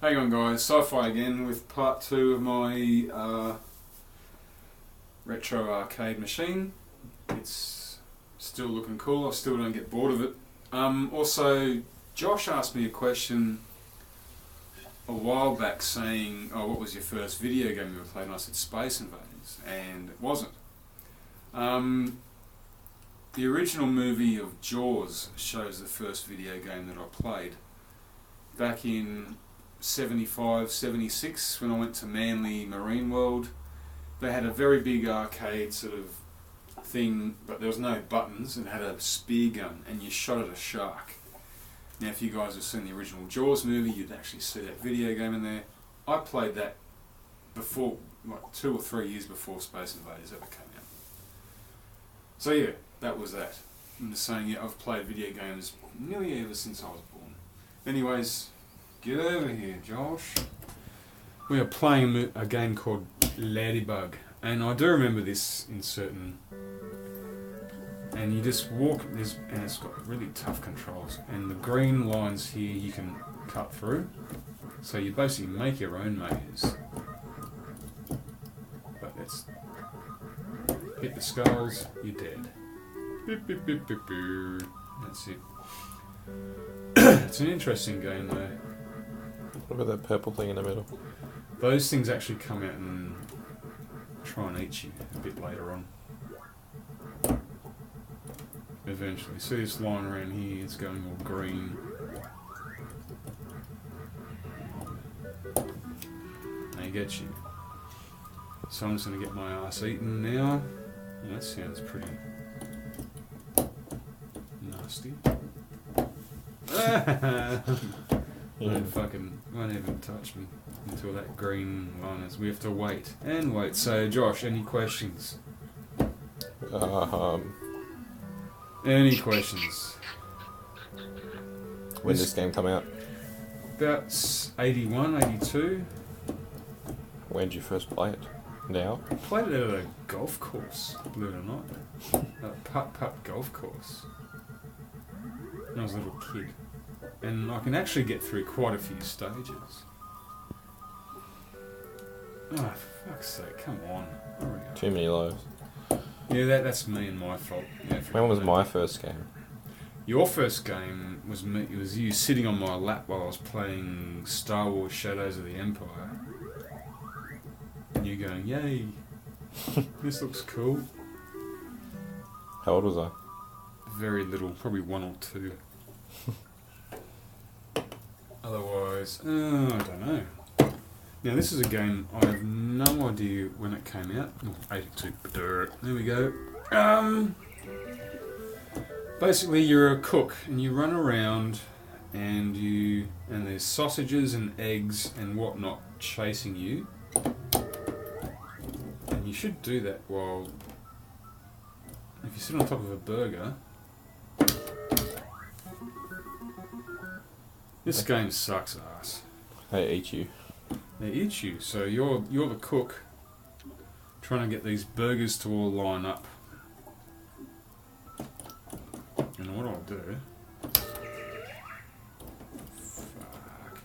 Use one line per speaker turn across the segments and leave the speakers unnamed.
Hang on guys, Sci-Fi again with part 2 of my retro arcade machine. It's still looking cool, I still don't get bored of it. Also, Josh asked me a question a while back saying, oh, what was your first video game you ever played? And I said Space Invaders, and it wasn't. The original movie of Jaws shows the first video game that I played back in 75, 76 when I went to Manly Marine World. They had a very big arcade sort of thing, but there was no buttons, and had a spear gun and you shot at a shark. Now if you guys have seen the original Jaws movie, you'd actually see that video game in there. I played that before, like 2 or 3 years before Space Invaders ever came out. So yeah, that was that. I'm just saying, yeah, I've played video games nearly ever since I was born. Anyways, get over here, Josh. We are playing a game called Ladybug, and I do remember this in certain. And you just walk, and it's got really tough controls. And the green lines here you can cut through, so you basically make your own maze. But let's hit the skulls, you're dead. Beep, beep, beep, beep, beep. That's it. It's an interesting game though.
What about that purple thing in the middle?
Those things actually come out and try and eat you a bit later on. Eventually. See this line around here, it's going all green. They get you. So I'm just going to get my ass eaten now. Yeah, that sounds pretty nasty. Won't even touch me until that green line is. We have to wait and wait. So Josh, any questions? Any questions?
When did this game come out?
About 81, 82.
When did you first play it? Now?
I played it at a golf course, believe it or not. A putt golf course. When I was a little kid. And I can actually get through quite a few stages. Oh, for fuck's sake, come on. Hurry up.
Too many lives.
Yeah, that's me and my fault. Yeah,
when was my first game?
Your first game was me. It was you sitting on my lap while I was playing Star Wars Shadows of the Empire. And you going, yay, this looks cool.
How old was I?
Very little, probably 1 or 2. Otherwise, I don't know. Now this is a game I have no idea when it came out. Oh, 82. There we go. Basically, you're a cook and you run around, and there's sausages and eggs and whatnot chasing you. And you should do that while, if you sit on top of a burger. This game sucks ass.
They eat you.
They eat you, so you're the cook trying to get these burgers to all line up. And what I'll do... Fuck.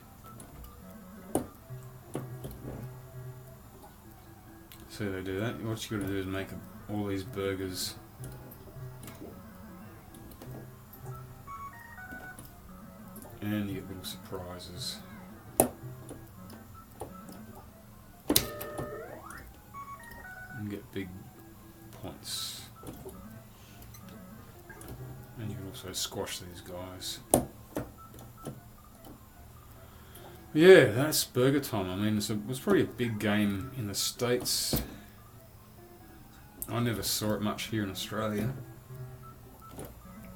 So they do that. What you got to do is make all these burgers. And you get little surprises. And get big points. And you can also squash these guys. Yeah, that's Burger Time. I mean, it was probably a big game in the States. I never saw it much here in Australia.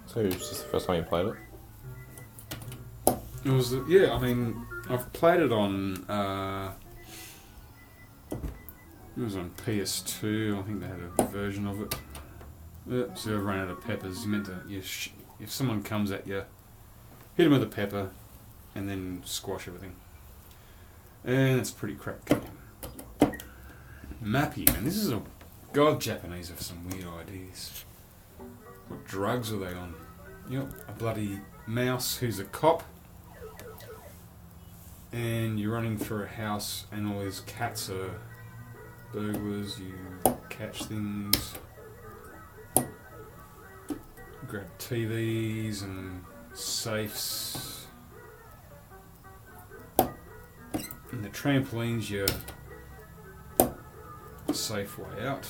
So it was just the first time you played it?
It was, yeah, I mean, I've played it on, it was on PS2, I think they had a version of it. So I ran out of peppers. You meant to, if someone comes at you, hit them with a pepper, and then squash everything. And it's a pretty crap game. Mappy, man, this is a... God, Japanese have some weird ideas. What drugs are they on? Yep, a bloody mouse who's a cop. and you're running through a house and all these cats are burglars. You catch things, grab TVs and safes, and the trampoline's your safe way out.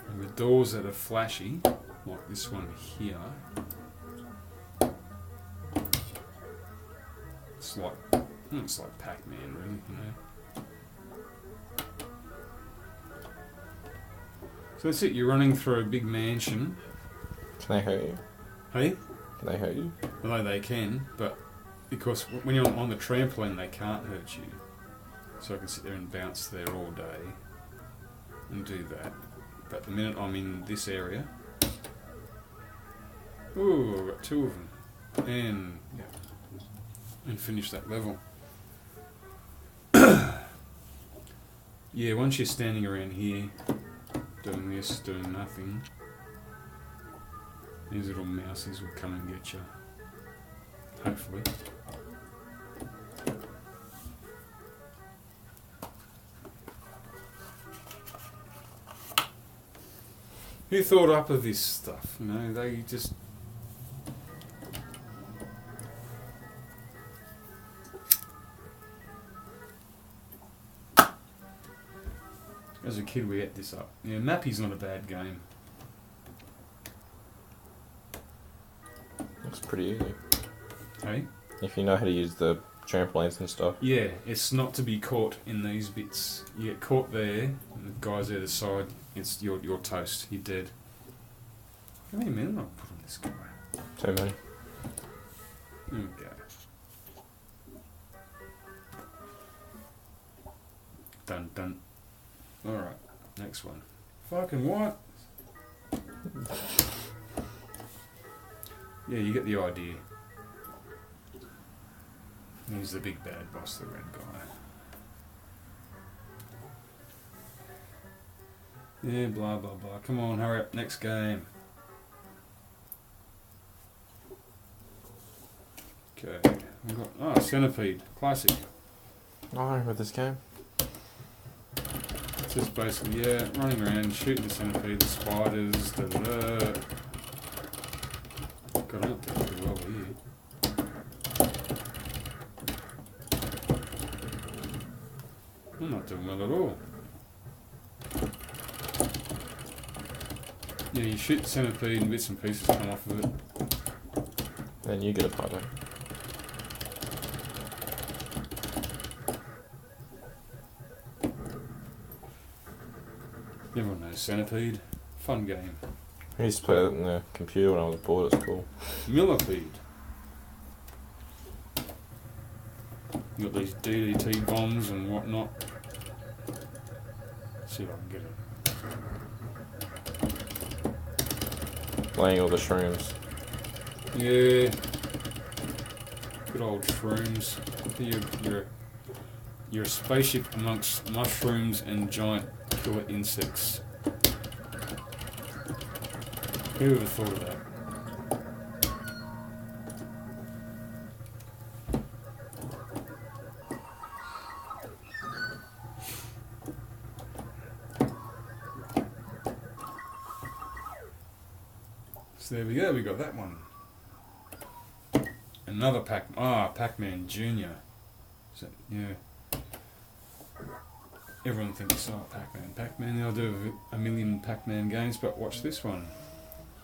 And the doors that are flashy, like this one here, it's like PacMan, really, you know. So that's it. You're running through a big mansion.
Can they hurt you?
Hey,
Can they hurt you?
although they can, but because when you're on the trampoline, they can't hurt you. So I can sit there and bounce there all day and do that. But the minute I'm in this area, ooh, I've got 2 of them, and yeah, and finish that level. Yeah, once you're standing around here, doing this, doing nothing, these little mousies will come and get you. Hopefully. Who thought up of this stuff? You know, they just... As a kid, we ate this up. Yeah, Mappy's not a bad game.
It's pretty easy.
Hey?
If you know how to use the trampolines and stuff.
Yeah, it's not to be caught in these bits. You get caught there, and the guy's there the side, it's your toast, you're dead. How many men did I put on this guy?
Too many.
There we go. Dun dun. Alright, next one. Fucking what? Yeah, you get the idea. He's the big bad boss, the red guy. Yeah, blah blah blah. Come on, hurry up, next game. Okay, we've got Centipede, classic.
I remember this game.
It's just basically, yeah, running around, shooting the centipede, the spiders, got on there pretty well here. I'm not doing well at all. Yeah, you shoot the centipede and bits and pieces come off of it.
Then you get a photo.
Everyone knows Centipede. Fun game.
I used to play it on the computer when I was bored at school.
Millipede. You got these DDT bombs and whatnot. Let's see if I can get it.
Playing all the shrooms.
Yeah. Good old shrooms. You're a spaceship amongst mushrooms and giant killer insects. Who would have thought of that? So there we go, we got that one. Another PacMan Jr. So, yeah. Everyone thinks, oh, PacMan, they'll do a million PacMan games, but watch this one.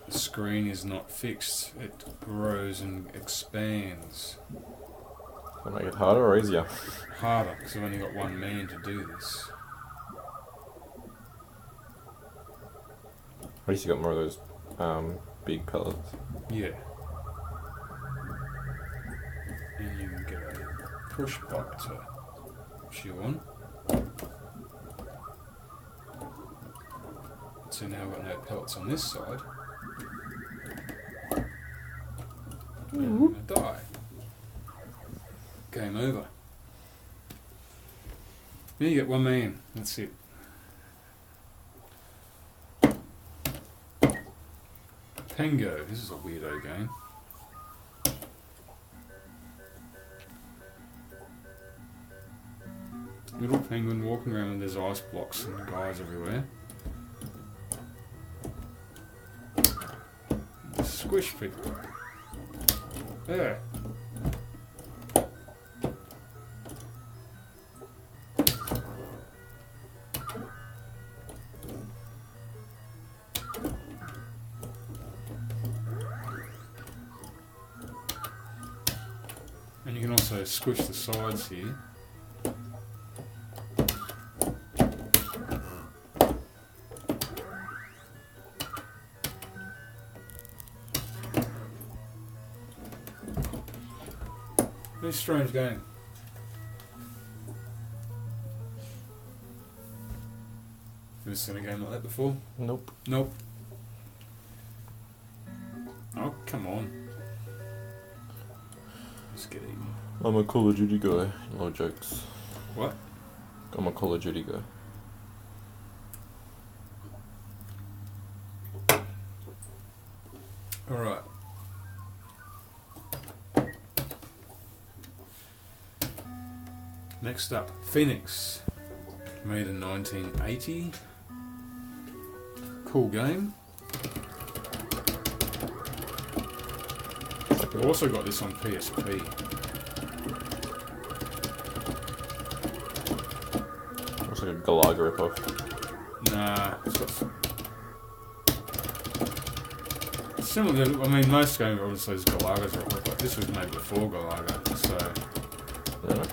The screen is not fixed, it grows and expands.
Does that make it harder or easier?
Harder, because I've only got one man to do this.
At least you got more of those big pellets.
Yeah. And you can get a push button to chew on. So now I've got no pellets on this side. And I'm going to die. Game over. Yeah, you get one man. That's it. Tango. This is a weirdo game. Little penguin walking around and there's ice blocks and guys everywhere. Squish people. There. And you can also squish the sides here. Very strange game. Ever seen a game like that before?
Nope.
Nope. Oh, come on. Let's get even.
I'm a Call of Duty guy. No jokes.
What?
I'm a Call of Duty guy.
Alright. Next up, Phoenix. Made in 1980. Cool game. I've also got this on PSP.
Looks like a Galaga ripoff.
Nah, it's got similar. I mean, most games obviously is Galagas are ripoff, but this was made before Galaga, so.
Yeah.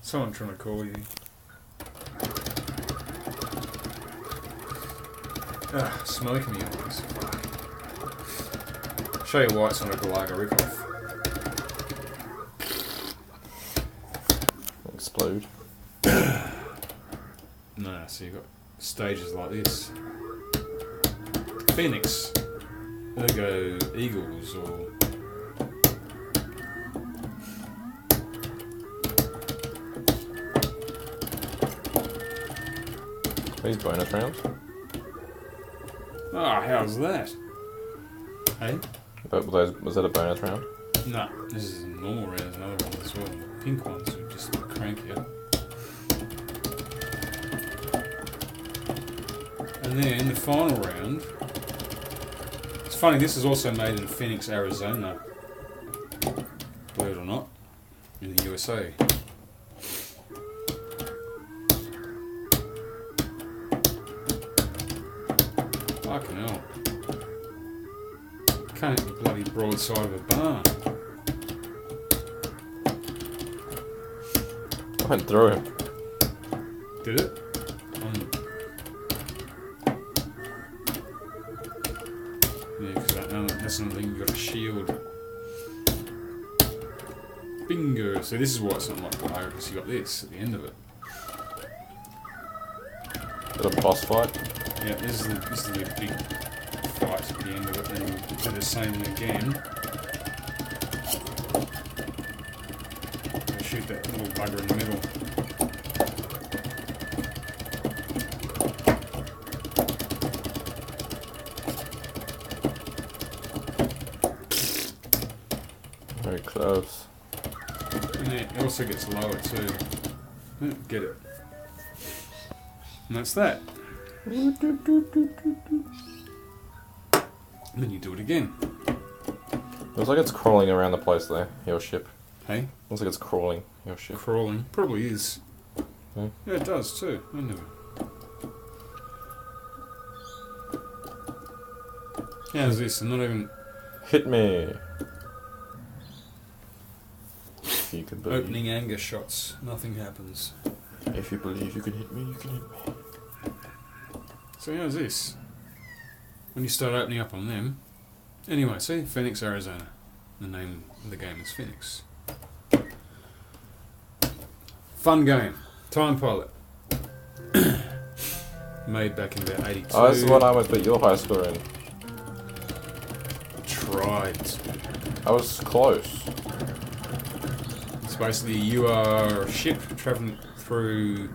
Someone trying to call you. Smoking me on this. Show you why it's not a Galaga ripoff.
Explode.
No, so you've got stages like this. Phoenix. Ergo Eagles or.
These bonus rounds.
Ah, how's that? Hey?
But was that a bonus round?
No, this is a normal round, another one as well. The pink ones are just crankier. And then the final round. It's funny, this is also made in Phoenix, Arizona. Believe it or not. In the USA. Fucking hell. Can't hit the bloody broadside of a barn.
I went through him.
Did it? Yeah, because that's another thing, you've got a shield. Bingo! So this is why it's not like Galaga, because you got this at the end of it.
Is it a boss fight?
Yeah, this is the big fight at the end of it, and we'll do the same again. I'll shoot that little bugger in the middle.
Very close.
And it also gets lower too. Get it. And that's that. And then you do it again.
Looks like it's crawling around the place there, your ship.
Hey?
Looks like it's crawling, your ship.
Crawling. Probably is.
Yeah.
Yeah, it does too. I never. How's this? I'm not even
Hit me! If you can believe.
opening anger shots. Nothing happens.
If you believe you can hit me, you can hit me.
So how's this? When you start opening up on them. Anyway, see? Phoenix, Arizona. The name of the game is Phoenix. Fun game. Time Pilot. Made back in about 82.
Oh, this is what I almost beat your high score in.
Tried.
I was close.
It's basically you are a ship travelling through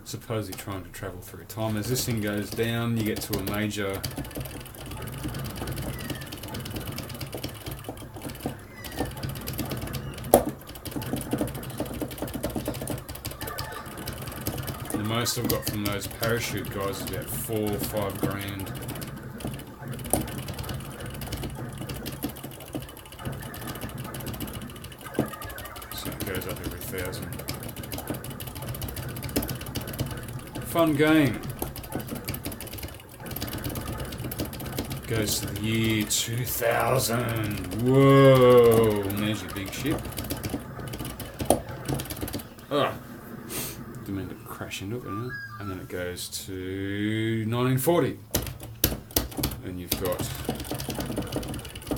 supposedly trying to travel through time. As this thing goes down, you get to a major the most I've got from those parachute guys is about 4 or 5 grand. So it goes up every 1,000. Fun game. Goes to the year 2000. Whoa! And there's your big ship. Ah, didn't mean to crash into it, didn't it? And then it goes to 1940, and you've got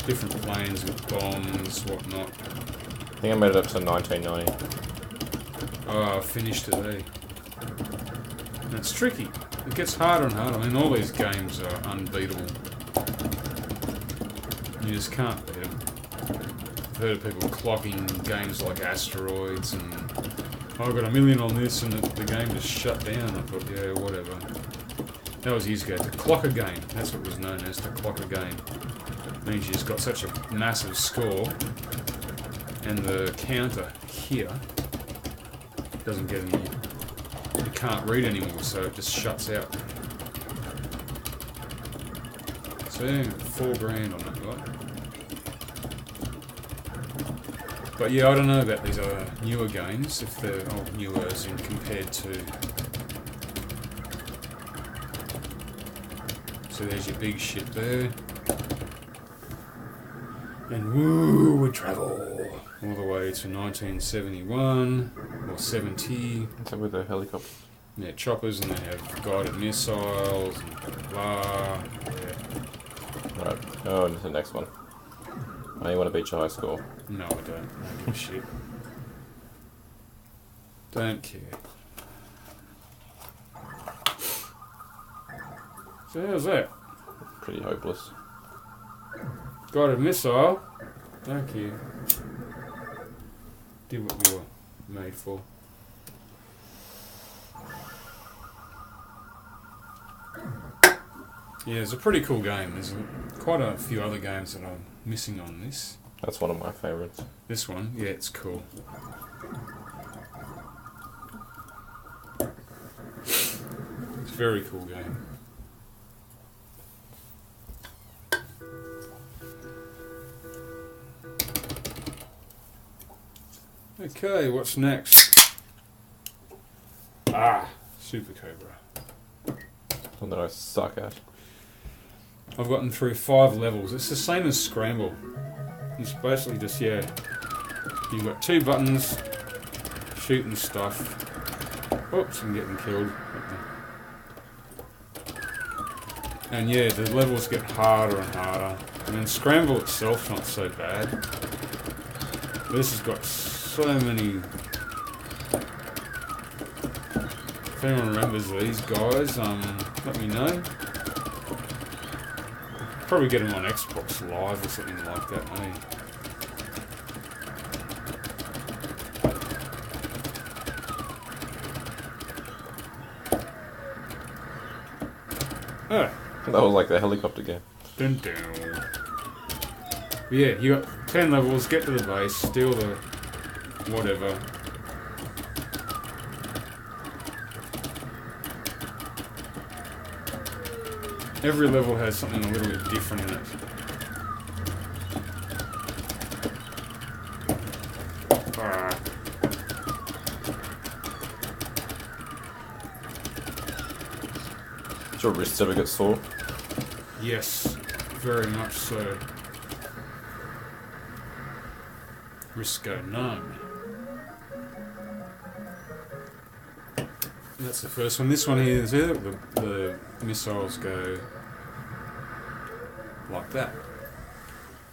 different planes with bombs, whatnot.
I think I made it up to 1990.
Oh, I finished today. And it's tricky. It gets harder and harder. I mean, all these games are unbeatable. You just can't beat them. I've heard of people clocking games like Asteroids and oh, I got 1 million on this and the game just shut down. I thought, yeah, whatever. That was years ago. To clock a game. That's what it was known as, to clock a game. It means you just got such a massive score and the counter here doesn't get any... You can't read anymore, so it just shuts out. So yeah, 4 grand on that, right? But yeah, I don't know about these other newer games, if they're newer as in compared to... So there's your big ship there. And woo, we travel all the way to 1971 or 70.
What's up with the helicopter?
Yeah, choppers, and they have guided missiles and blah. Yeah.
Right. Oh, and the next one. Oh, you want to beat your high score?
No, I don't. I don't give a shit. Don't care. So how's that?
Pretty hopeless.
Guided missile. Don't care. Did what you were made for. Yeah, it's a pretty cool game. There's quite a few other games that I'm missing on this.
That's one of my favourites.
This one, yeah, it's cool. It's a very cool game. Okay, what's next? Ah, Super Cobra.
One that I suck at.
I've gotten through 5 levels. It's the same as Scramble. It's basically just, yeah, you've got 2 buttons, shooting stuff. Oops, I'm getting killed. And yeah, the levels get harder and harder. I mean, Scramble itself's not so bad. This has got so many... If anyone remembers these guys, let me know. Probably get them on Xbox Live or something like that, eh? Oh.
That was like the helicopter game.
Dun dun. Yeah, you got 10 levels, get to the base, steal the whatever. Every level has something a little bit different in it. Ah.
Did your wrist ever get sore?
Yes, very much so. Wrists go numb. That's the first one. This one here is it. The missiles go like that.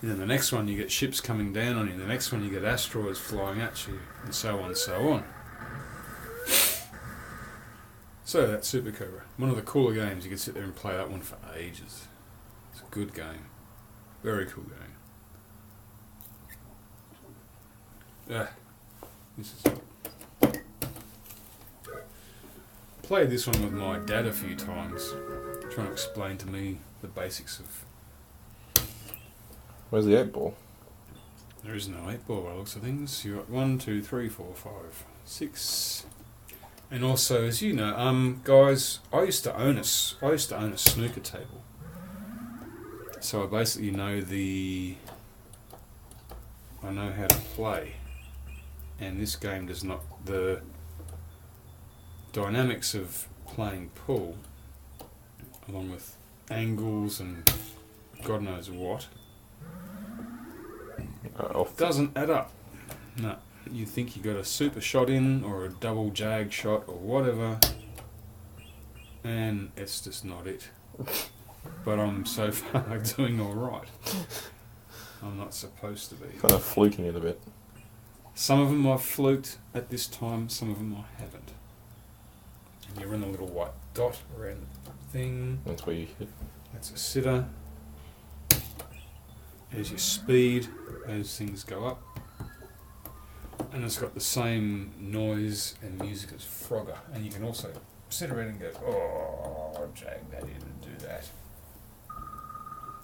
And then the next one you get ships coming down on you. The next one you get asteroids flying at you, and so on and so on. So that's Super Cobra. One of the cooler games. You can sit there and play that one for ages. It's a good game. Very cool game. This is played this one with my dad a few times, trying to explain to me the basics of...
Where's the 8-ball?
There is no 8-ball by the looks of things. You got 1, 2, 3, 4, 5, 6. And also, as you know, guys, I used to own a snooker table. So I basically know I know how to play. And this game does not... The dynamics of playing pool, along with angles and God knows what, doesn't add up. No. You think you got a super shot in, or a double jag shot, or whatever, and it's just not it. But I'm so far doing alright. I'm not supposed to be.
Kind of fluking it a bit.
Some of them I've fluked at this time, some of them I haven't. And you're in a little white dot around the thing.
That's where you hit.
That's a sitter. There's your speed. Those things go up. And it's got the same noise and music as Frogger. And you can also sit around and go, oh, jag that in and do that.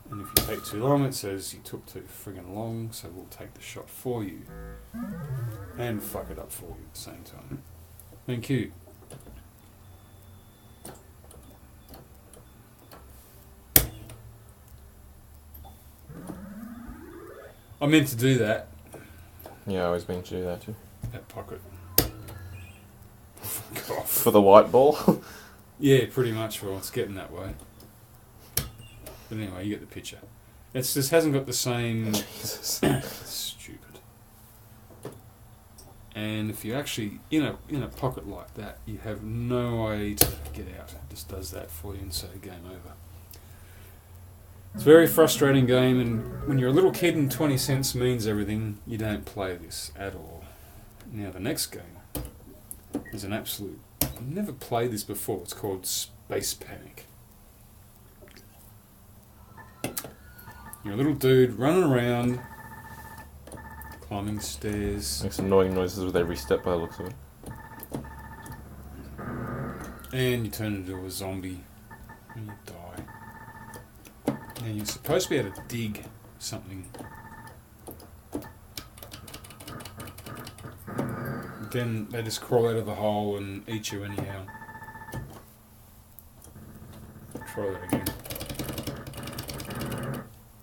And if you take too long, it says you took too friggin' long, so we'll take the shot for you. And fuck it up for you at the same time. Thank you. I meant to do that.
Yeah, I always meant to do that too.
That pocket. Fuck off.
For the white ball?
Yeah, pretty much. Well, it's getting that way. But anyway, you get the picture. It just hasn't got the same...
Jesus.
Stupid. And if you actually, in a pocket like that, you have no way to get out. It just does that for you and so game over. It's a very frustrating game, and when you're a little kid and 20 cents means everything, you don't play this at all. Now the next game is an absolute... I've never played this before. It's called Space Panic. You're a little dude running around, climbing stairs.
Makes annoying noises with every step by the looks of it.
And you turn into a zombie and you die. And you're supposed to be able to dig something. Then they just crawl out of the hole and eat you anyhow. Try that again.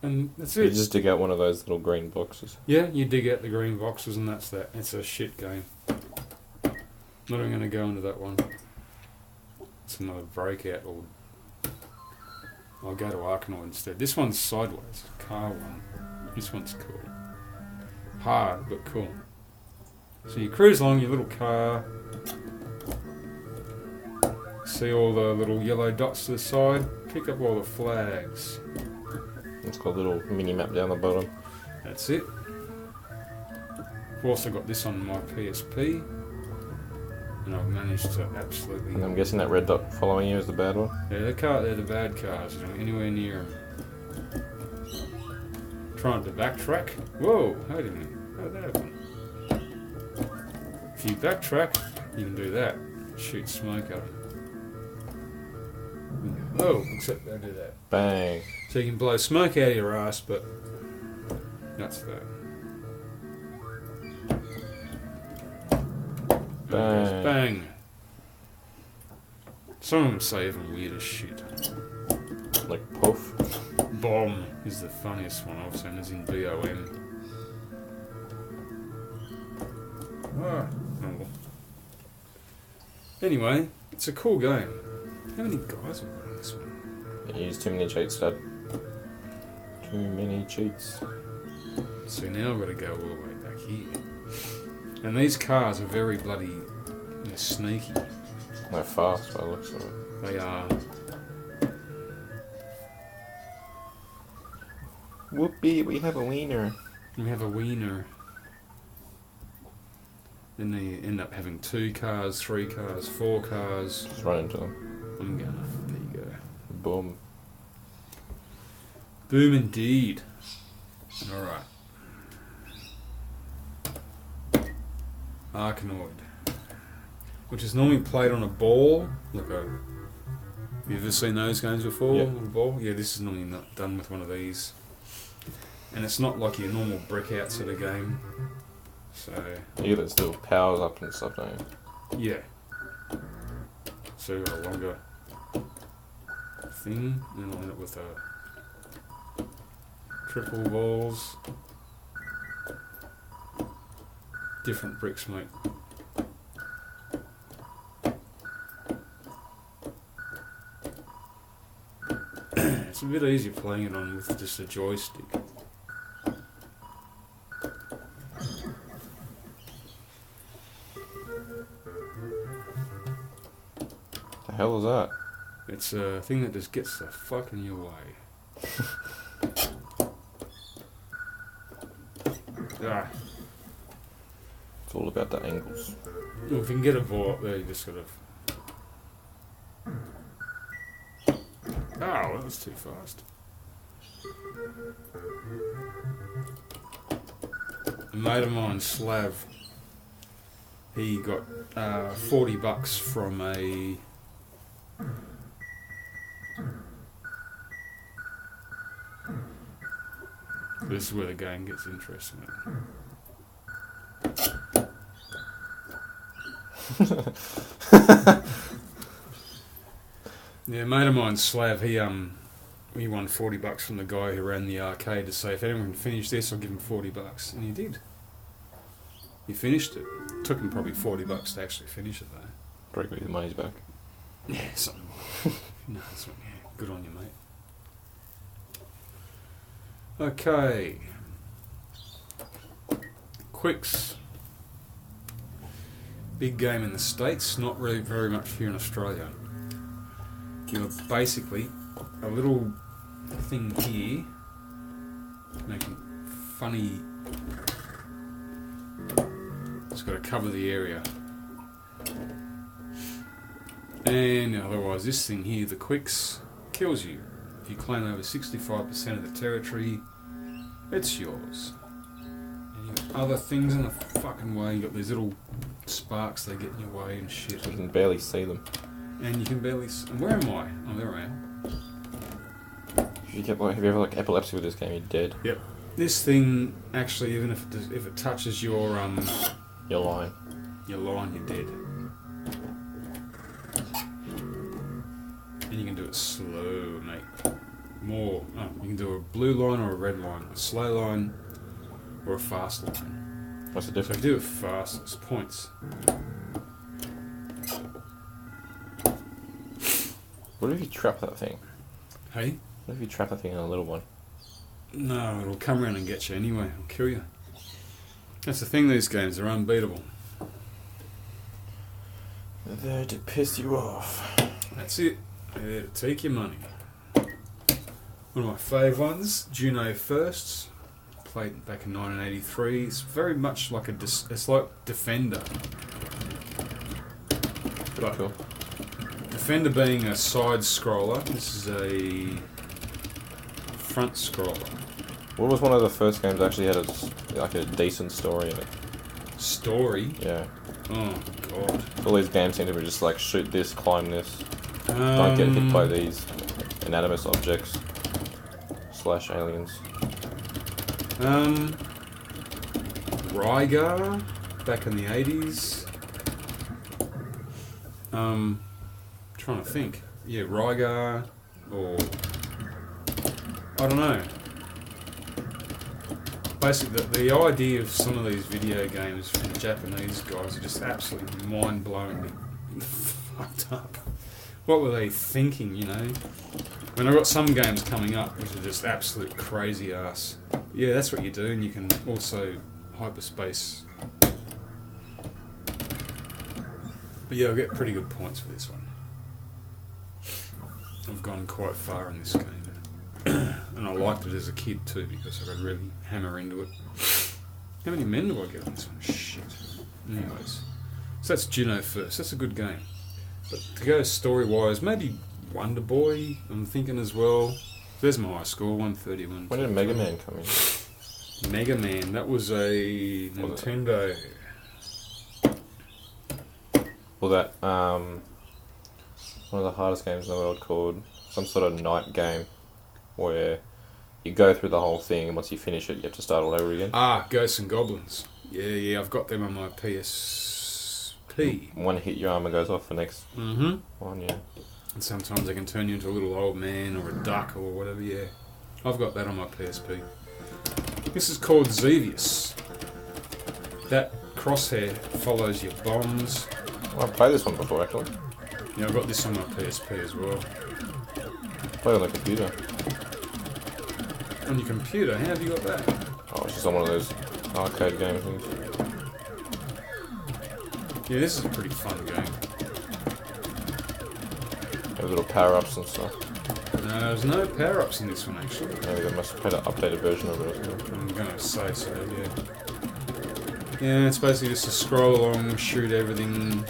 And that's it.
You just dig out one of those little green boxes.
Yeah, you dig out the green boxes and that's that. It's a shit game. Not even going to go into that one. It's another breakout, or I'll go to Rkanoid instead. This one's sideways, car one. This one's cool. Hard, but cool. So you cruise along your little car, see all the little yellow dots to the side, pick up all the flags.
It's got a little mini map down the bottom.
That's it. I've also got this on my PSP, and I've managed to absolutely...
And I'm guessing that red dot following you is the bad one?
Yeah, they're the bad cars. You don't get anywhere near them. Trying to backtrack. Whoa, wait a minute. How did that happen? If you backtrack, you can do that. Shoot smoke at them. Oh, except don't do that.
Bang.
So you can blow smoke out of your ass, but that's that.
Bang.
Bang. Some of them say even weirder shit.
Like poof.
Bomb is the funniest one I've seen, as in BOM. Oh. Anyway, it's a cool game. How many guys have got on this one?
You use too many cheats, Dad. Too many cheats.
So now I've got to go all the way back here. And these cars are very bloody, sneaky.
They're fast by the looks of it.
They are.
Whoopee, we have a wiener.
We have a wiener. Then they end up having 2 cars, 3 cars, 4 cars.
Just run into them.
I'm gonna. There you go.
Boom.
Boom indeed. Alright. Rkanoid. which is normally played on a ball. Like a, you ever seen those games before?
Yeah.
On a ball? Yeah, this is normally not done with one of these. And it's not like your normal brick out sort of game. So
You get those little powers up and stuff, don't you?
yeah. So you've got a longer thing, and I'll end it with a triple balls. Different bricks, mate. It's a bit easier playing it on with just a joystick.
The hell is that?
It's a thing that just gets the fuck in your way. Ah.
It's all about the angles.
Well, if you can get a ball up there, you just sort of... Oh, that was too fast. A mate of mine, Slav, he got $40 from a... This is where the game gets interesting. Yeah, a mate of mine, Slav, he won $40 from the guy who ran the arcade to say, if anyone can finish this, I'll give him $40. And he did. He finished it. Took him probably $40 to actually finish it though.
Probably get the money's back.
Yeah, something. No, that's not, yeah, good on you, mate. Okay. Quicks. Big game in the States, not really very much here in Australia. You're basically a little thing here making funny. It's got to cover the area. And otherwise this thing here, the quicks, kills you. If you claim over 65% of the territory, it's yours. And you've got other things in the fucking way. You've got these little sparks, they get in your way and shit.
You can barely see them.
And you can barely... Where am I? Oh, there I am.
You get like, have you ever like epilepsy with this game? You're dead.
Yep. This thing, actually, even if it touches your
You're lying.
line, you're dead. And you can do it slow, mate. More. Oh, you can do a blue line or a red line, a slow line or a fast line.
What's the
So if
difference?
you do it fast, it's points.
What if you trap that thing?
Hey?
What if you trap that thing in a little one?
No, it'll come around and get you anyway. It'll kill you. That's the thing, these games are unbeatable.
They're there to piss you off.
That's it. They're there to take your money. One of my fave ones, Juno Firsts. Played back in 1983. It's very much like it's like Defender. But
Cool.
Defender being a side scroller, this is a front scroller.
What was one of the first games that actually had a decent story in it?
Story?
Yeah.
Oh god.
All these games seem to be just like shoot this, climb this, don't get hit by these inanimate objects / aliens.
Rygar, back in the 80s. Trying to think. Yeah, Rygar, or I don't know. Basically, the idea of some of these video games from the Japanese guys are just absolutely mind-blowingly fucked up. What were they thinking, you know? I mean, I've got some games coming up which are just absolute crazy ass. Yeah, that's what you do, and you can also hyperspace. But yeah, I'll get pretty good points for this one. I've gone quite far in this game. And I liked it as a kid too, because I could really hammer into it. How many men do I get on this one? Shit. Anyways. So that's Juno First. That's a good game. But to go story-wise, maybe Wonder Boy, I'm thinking as well. There's my high score, 131.
When did Mega Man come in?
Mega Man, that was a Nintendo.
Well, that one of the hardest games in the world called some sort of night game where you go through the whole thing and once you finish it you have to start all over again.
Ghosts and Goblins. Yeah, I've got them on my PSP.
One hit, your armor goes off, the next one, yeah.
And sometimes they can turn you into a little old man or a duck or whatever, yeah. I've got that on my PSP. This is called Xevious. That crosshair follows your bombs.
Well, I've played this one before, actually.
Yeah, I've got this on my PSP as well.
Play on the computer.
On your computer? How have you got that?
Oh, it's just on one of those arcade game things.
Yeah, this is a pretty fun game.
Have little power-ups and stuff.
No, there's no power-ups in this one, actually.
Maybe they must have played an updated version of it.
I'm going to say so, yeah. Yeah, it's basically just to scroll along, shoot everything.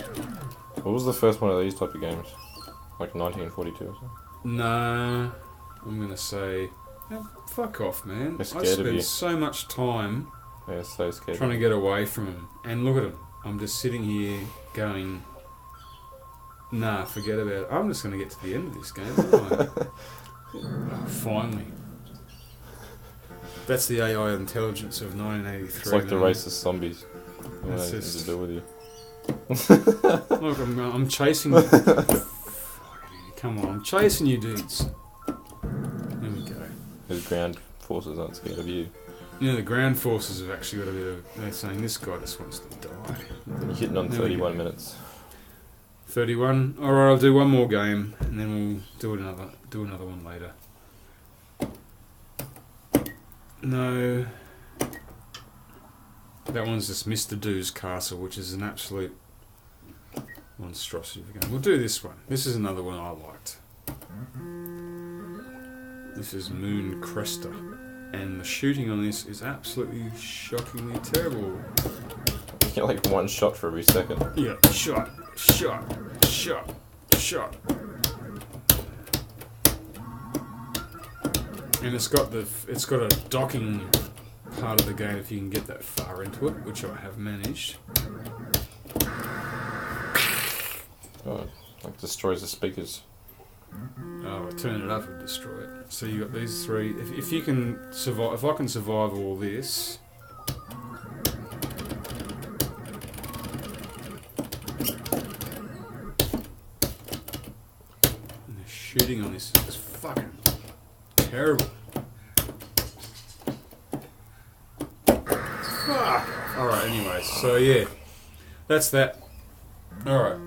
What was the first one of these type of games? Like 1942 or something?
No, I'm going to say... Oh, fuck off, man. I
scared of you.
spend so much time
So scared.
trying to get away from him. And look at him. I'm just sitting here going... Nah, forget about it. I'm just going to get to the end of this game, aren't I? Finally. That's the AI intelligence of 1983.
It's like the racist zombies.
That's
Nothing to do with you.
Look, I'm chasing you. Come on, I'm chasing you, dudes. There we go.
The ground forces aren't scared of you.
Yeah, the ground forces have actually got a bit of... They're saying this guy just wants to die.
You're hitting on 31 minutes.
31. Alright, I'll do one more game and then we'll do another one later. No. That one's just Mr. Do's Castle, which is an absolute monstrosity of a game. We'll do this one. This is another one I liked. This is Moon Crester. And the shooting on this is absolutely shockingly terrible.
You get like one shot for every second.
Yeah, shot. And it's got a docking part of the game if you can get that far into it, which I have managed.
Oh, like destroys the speakers.
Oh, I turn it up and destroy it. So you got these three. If you can survive, if I can survive all this. And the shooting on this is fucking terrible. Fuck. Alright, anyway, so yeah. That's that. Alright.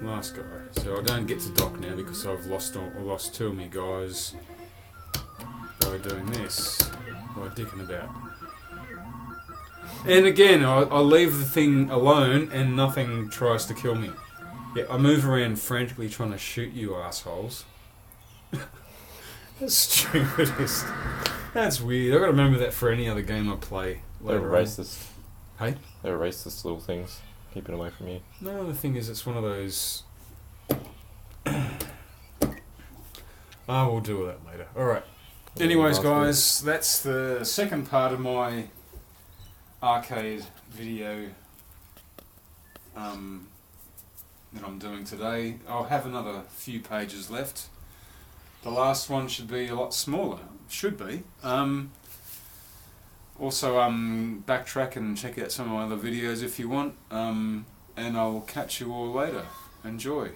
Last guy. So I don't get to dock now because I've lost two of my guys by doing this. By dicking about. And again, I leave the thing alone and nothing tries to kill me. Yeah, I move around frantically trying to shoot you assholes. That's stupidest. That's weird. I've got to remember that for any other game I play
They're
later on.
racist.
Hey?
They're racist little things. Keeping away from you.
No, the thing is, it's one of those... we'll do all that later. Alright. Anyways, guys, that's the second part of my arcade video that I'm doing today. I'll have another few pages left. The last one should be a lot smaller. Should be. Also, backtrack and check out some of my other videos if you want. And I'll catch you all later. Enjoy.